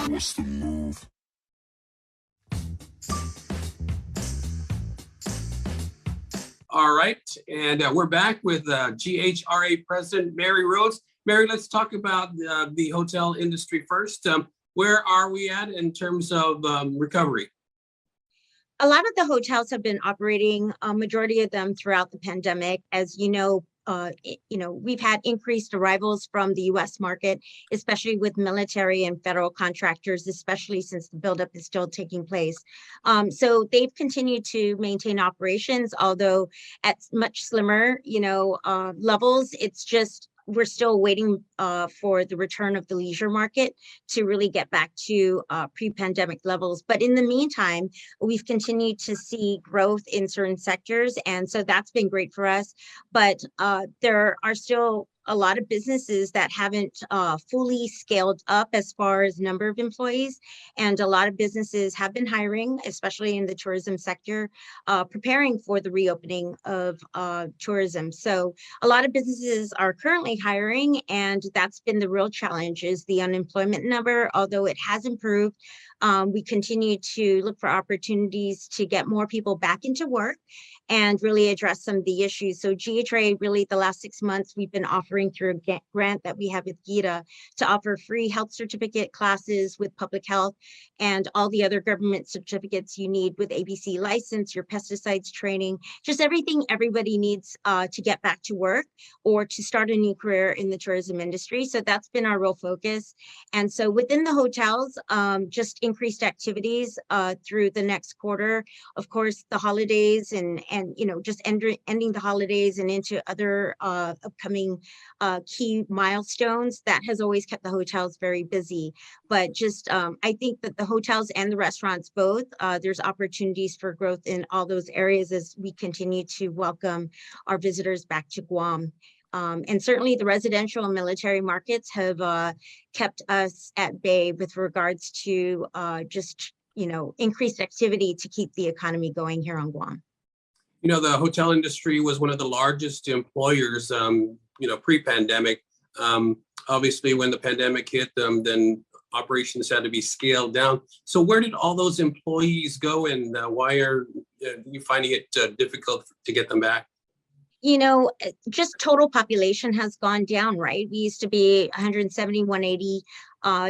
What's the move? All right, and we're back with GHRA President Mary Rhodes. Mary, let's talk about the hotel industry first. Where are we at in terms of recovery? A lot of the hotels have been operating, a majority of them throughout the pandemic. As you know, we've had increased arrivals from the U.S. market, especially with military and federal contractors, especially since the buildup is still taking place. So they've continued to maintain operations, although at much slimmer, levels. It's just we're still waiting for the return of the leisure market to really get back to pre-pandemic levels. But in the meantime, we've continued to see growth in certain sectors. And so that's been great for us. But there are still a lot of businesses that haven't fully scaled up as far as number of employees. And a lot of businesses have been hiring, especially in the tourism sector, preparing for the reopening of tourism. So a lot of businesses are currently hiring, and that's been the real challenge, is the unemployment number. Although it has improved, we continue to look for opportunities to get more people back into work and really address some of the issues. So GHRA, really the last 6 months, we've been offering through a grant that we have with GHRA to offer free health certificate classes with public health and all the other government certificates you need with ABC license, your pesticides training, just everything everybody needs to get back to work or to start a new career in the tourism industry. So that's been our real focus. And so within the hotels, just increased activities through the next quarter. Of course, the holidays and just ending the holidays and into other upcoming key milestones, that has always kept the hotels very busy. But just I think that the hotels and the restaurants both, there's opportunities for growth in all those areas as we continue to welcome our visitors back to Guam. And certainly the residential and military markets have kept us at bay with regards to just increased activity to keep the economy going here on Guam. The hotel industry was one of the largest employers, pre-pandemic. Obviously, when the pandemic hit, then operations had to be scaled down. So where did all those employees go, and why are you finding it difficult to get them back? Just total population has gone down, right? We used to be 170, 180.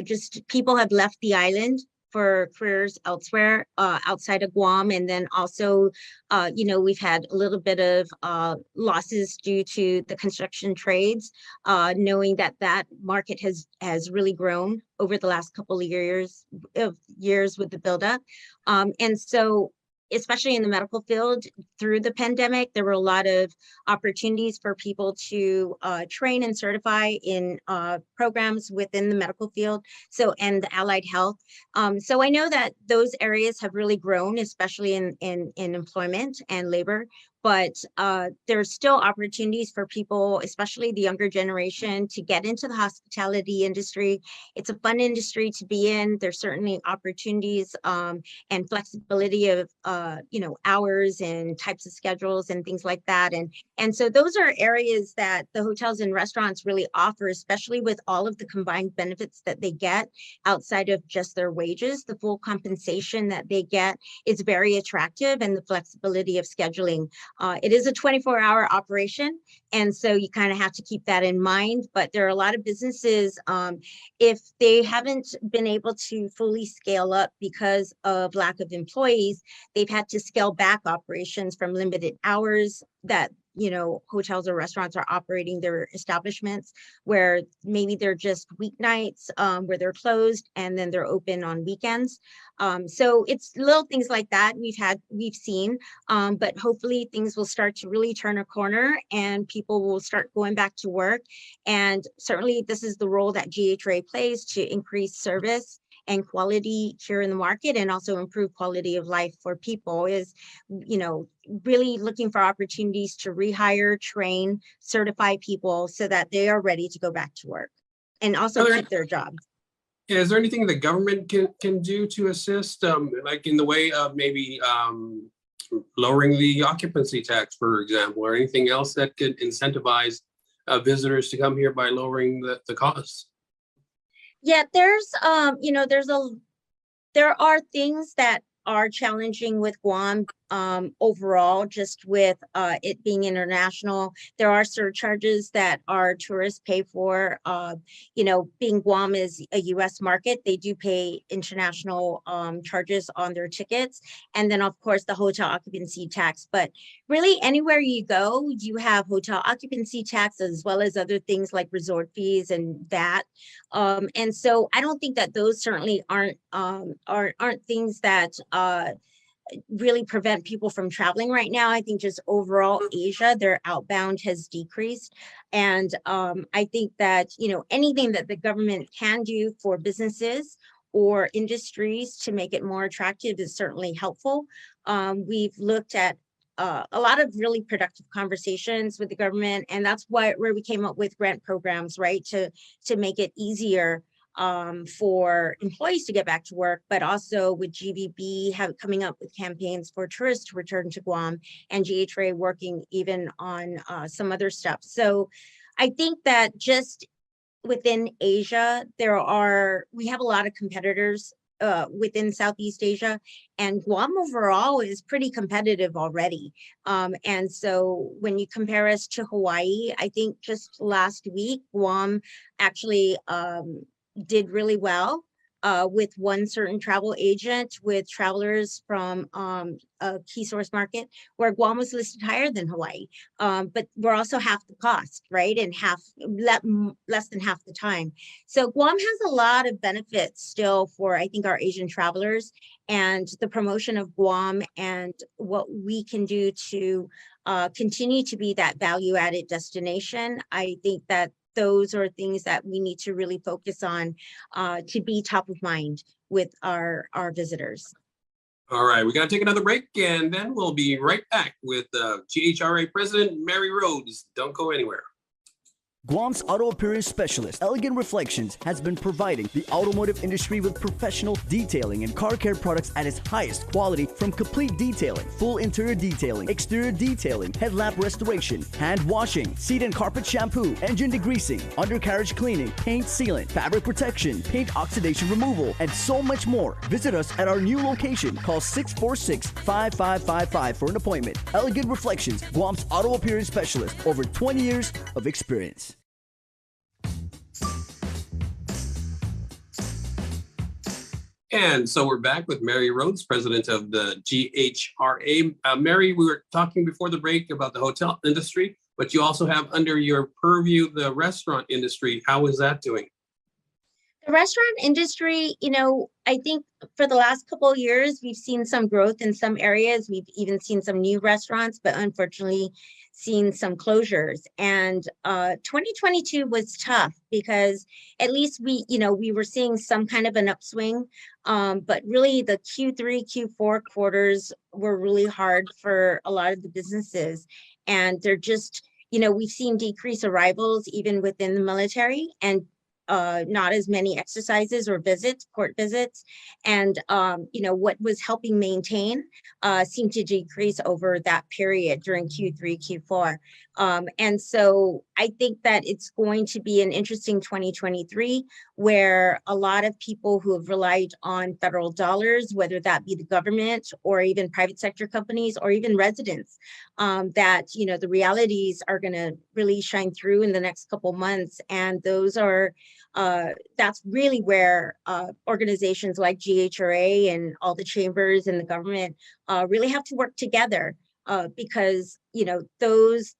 Just people have left the island for careers elsewhere outside of Guam. And then also, we've had a little bit of losses due to the construction trades, knowing that market has really grown over the last couple of years with the buildup. And so, especially in the medical field, through the pandemic, there were a lot of opportunities for people to train and certify in programs within the medical field, and the allied health. So I know that those areas have really grown, especially in employment and labor. But there's still opportunities for people, especially the younger generation, to get into the hospitality industry. It's a fun industry to be in. There's certainly opportunities and flexibility of hours and types of schedules and things like that. And so those are areas that the hotels and restaurants really offer, especially with all of the combined benefits that they get outside of just their wages. The full compensation that they get is very attractive, and the flexibility of scheduling. It is a 24-hour operation, and so you kind of have to keep that in mind. But there are a lot of businesses, if they haven't been able to fully scale up because of lack of employees, they've had to scale back operations from limited hours that hotels or restaurants are operating their establishments, where maybe they're just weeknights where they're closed and then they're open on weekends. So it's little things like that we've seen, but hopefully things will start to really turn a corner and people will start going back to work. And certainly this is the role that GHRA plays to increase service and quality here in the market, and also improve quality of life for people, is really looking for opportunities to rehire, train, certify people so that they are ready to go back to work and also keep their jobs. Is there anything the government can do to assist, like in the way of maybe lowering the occupancy tax, for example, or anything else that could incentivize visitors to come here by lowering the costs? Yeah, there are things that are challenging with Guam overall, just with it being international. There are surcharges that our tourists pay for. Being Guam is a U.S. market, they do pay international charges on their tickets. And then, of course, the hotel occupancy tax. But really, anywhere you go, you have hotel occupancy tax as well as other things like resort fees and that. And so I don't think that those certainly aren't things that really prevent people from traveling right now. I think just overall Asia, their outbound has decreased. And I think that, anything that the government can do for businesses or industries to make it more attractive is certainly helpful. We've looked at a lot of really productive conversations with the government, and that's where we came up with grant programs, right, to make it easier for employees to get back to work, but also with GVB coming up with campaigns for tourists to return to Guam, and GHRA working even on some other stuff. So I think that just within Asia, we have a lot of competitors within Southeast Asia, and Guam overall is pretty competitive already. And so when you compare us to Hawaii, I think just last week, Guam actually did really well with one certain travel agent with travelers from a key source market, where Guam was listed higher than Hawaii. But we're also half the cost, right? And less than half the time. So Guam has a lot of benefits still for, I think, our Asian travelers, and the promotion of Guam and what we can do to continue to be that value-added destination. I think that those are things that we need to really focus on to be top of mind with our visitors. All right, we got to take another break, and then we'll be right back with GHRA President Mary Rhodes. Don't go anywhere. Guam's auto appearance specialist, Elegant Reflections, has been providing the automotive industry with professional detailing and car care products at its highest quality, from complete detailing, full interior detailing, exterior detailing, headlamp restoration, hand washing, seat and carpet shampoo, engine degreasing, undercarriage cleaning, paint sealant, fabric protection, paint oxidation removal, and so much more. Visit us at our new location. Call 646-5555 for an appointment. Elegant Reflections, Guam's auto appearance specialist, over 20 years of experience. And so we're back with Mary Rhodes, president of the GHRA. Mary, we were talking before the break about the hotel industry, but you also have under your purview the restaurant industry. How is that doing? The restaurant industry, I think for the last couple of years, we've seen some growth in some areas. We've even seen some new restaurants, but unfortunately seen some closures. And 2022 was tough because at least we were seeing some kind of an upswing. But really the Q3, Q4 quarters were really hard for a lot of the businesses. And they're just, we've seen decreased arrivals even within the military, and not as many exercises or court visits. And, what was helping maintain seemed to decrease over that period during Q3, Q4. And so I think that it's going to be an interesting 2023, where a lot of people who have relied on federal dollars, whether that be the government or even private sector companies or even residents, that, the realities are going to really shine through in the next couple months. And those are that's really where organizations like GHRA and all the chambers and the government really have to work together, because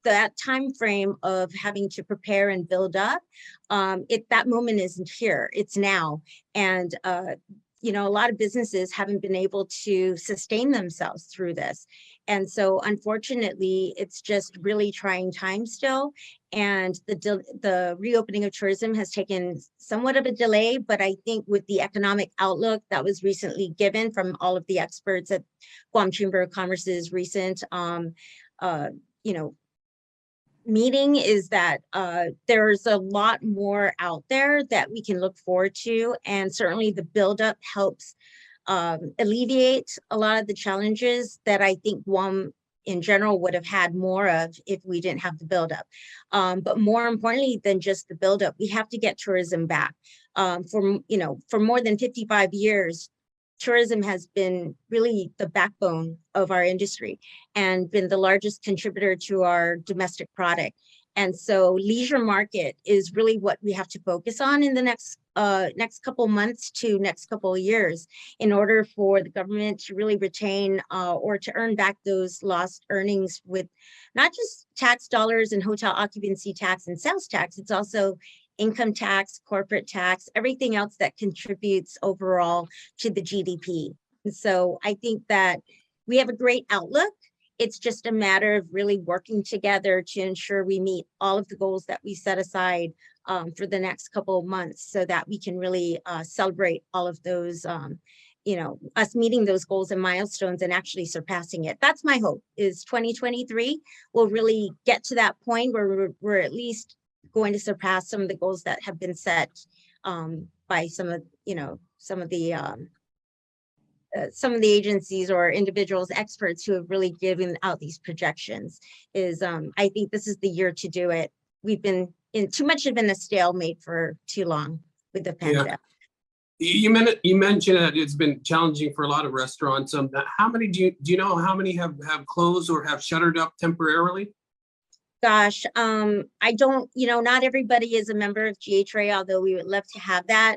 that time frame of having to prepare and build up, that moment isn't here, it's now. And a lot of businesses haven't been able to sustain themselves through this. And so unfortunately, it's just really trying times still. And the reopening of tourism has taken somewhat of a delay, but I think with the economic outlook that was recently given from all of the experts at Guam Chamber of Commerce's recent, meeting, is that there's a lot more out there that we can look forward to. And certainly the buildup helps alleviate a lot of the challenges that I think Guam in general would have had more of if we didn't have the buildup. But more importantly than just the buildup, we have to get tourism back. For more than 55 years, tourism has been really the backbone of our industry and been the largest contributor to our domestic product. And so leisure market is really what we have to focus on in the next couple months to next couple of years in order for the government to really retain or to earn back those lost earnings with not just tax dollars and hotel occupancy tax and sales tax, it's also income tax, corporate tax, everything else that contributes overall to the GDP. And so I think that we have a great outlook. It's just a matter of really working together to ensure we meet all of the goals that we set aside for the next couple of months so that we can really celebrate all of those, us meeting those goals and milestones and actually surpassing it. That's my hope, is 2023 will really get to that point where we're at least going to surpass some of the goals that have been set by some of the agencies or individuals, experts who have really given out these projections. I think this is the year to do it. We've been in too much of a stalemate for too long with the pandemic. Yeah. You mentioned that it's been challenging for a lot of restaurants. How many do you know how many have closed or have shuttered up temporarily? Gosh, I don't, not everybody is a member of GHRA, although we would love to have that.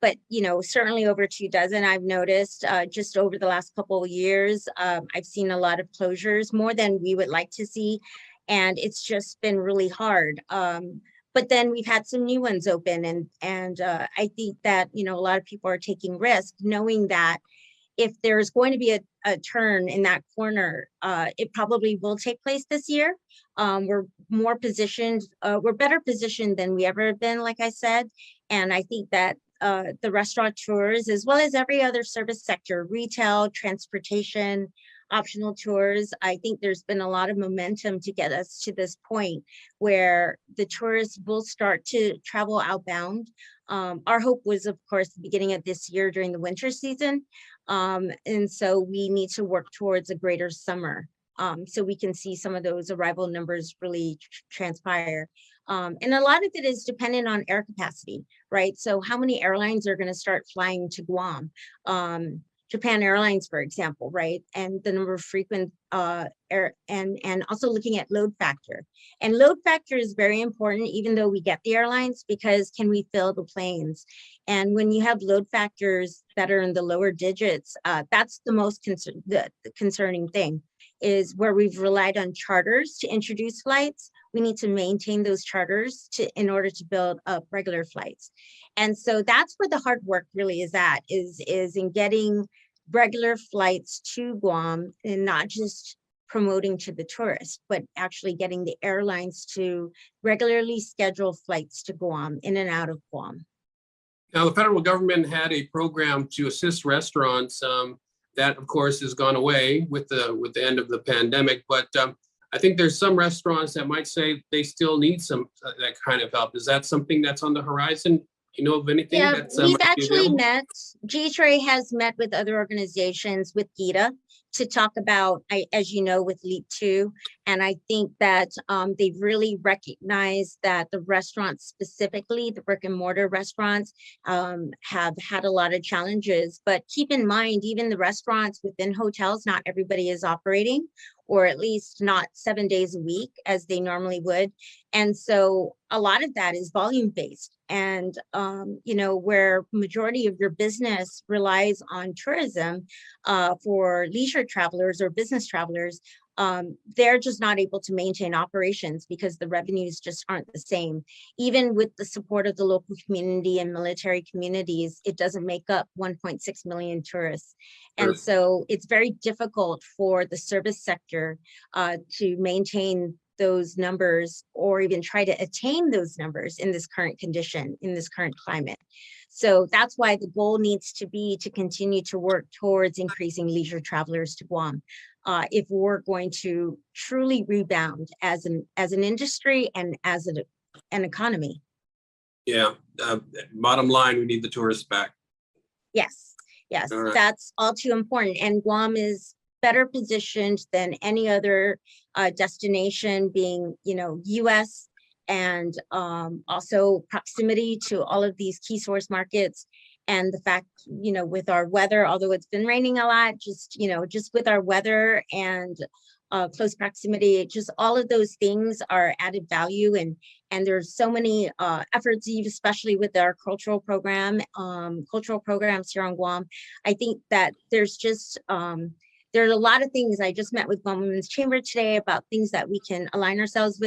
But, certainly over 24 I've noticed just over the last couple of years, I've seen a lot of closures, more than we would like to see. And it's just been really hard. But then we've had some new ones open. And I think that, a lot of people are taking risks, knowing that if there's going to be a turn in that corner, it probably will take place this year. We're more positioned, we're better positioned than we ever have been, like I said. And I think that the restaurateurs, as well as every other service sector, retail, transportation, optional tours, I think there's been a lot of momentum to get us to this point where the tourists will start to travel outbound. Our hope was, of course, the beginning of this year during the winter season. And so we need to work towards a greater summer so we can see some of those arrival numbers really transpire. And a lot of it is dependent on air capacity, right? So how many airlines are going to start flying to Guam? Japan Airlines, for example, right? And the number of frequent and also looking at load factor. And load factor is very important, even though we get the airlines, because can we fill the planes? And when you have load factors that are in the lower digits, that's the most concerning thing, is where we've relied on charters to introduce flights. We need to maintain those charters in order to build up regular flights. And so that's where the hard work really is at, is in getting regular flights to Guam and not just promoting to the tourists, but actually getting the airlines to regularly schedule flights to Guam, in and out of Guam. Now, the federal government had a program to assist restaurants that, of course, has gone away with the end of the pandemic. But I think there's some restaurants that might say they still need some that kind of help. Is that something that's on the horizon? You know of anything? Yeah, that's, we've actually met. GHRA has met with other organizations, with GITA, to talk about, as you know, with LEAP 2. And I think that they've really recognized that the restaurants, specifically the brick and mortar restaurants, have had a lot of challenges. But keep in mind, even the restaurants within hotels, not everybody is operating, or at least not 7 days a week as they normally would. And so a lot of that is volume based. And, where majority of your business relies on tourism for leisure travelers or business travelers, they're just not able to maintain operations because the revenues just aren't the same. Even with the support of the local community and military communities, it doesn't make up 1.6 million tourists. And so it's very difficult for the service sector to maintain those numbers or even try to attain those numbers in this current condition, in this current climate. So that's why the goal needs to be to continue to work towards increasing leisure travelers to Guam. If we're going to truly rebound as an industry and as an economy. Yeah, bottom line, we need the tourists back. Yes, right. That's all too important. And Guam is better positioned than any other destination, being, U.S. and also proximity to all of these key source markets. And the fact, with our weather, although it's been raining a lot, just with our weather and close proximity, just all of those things are added value. And there's so many efforts, especially with our cultural programs here on Guam. I think that there's a lot of things. I just met with Guam Women's Chamber today about things that we can align ourselves with.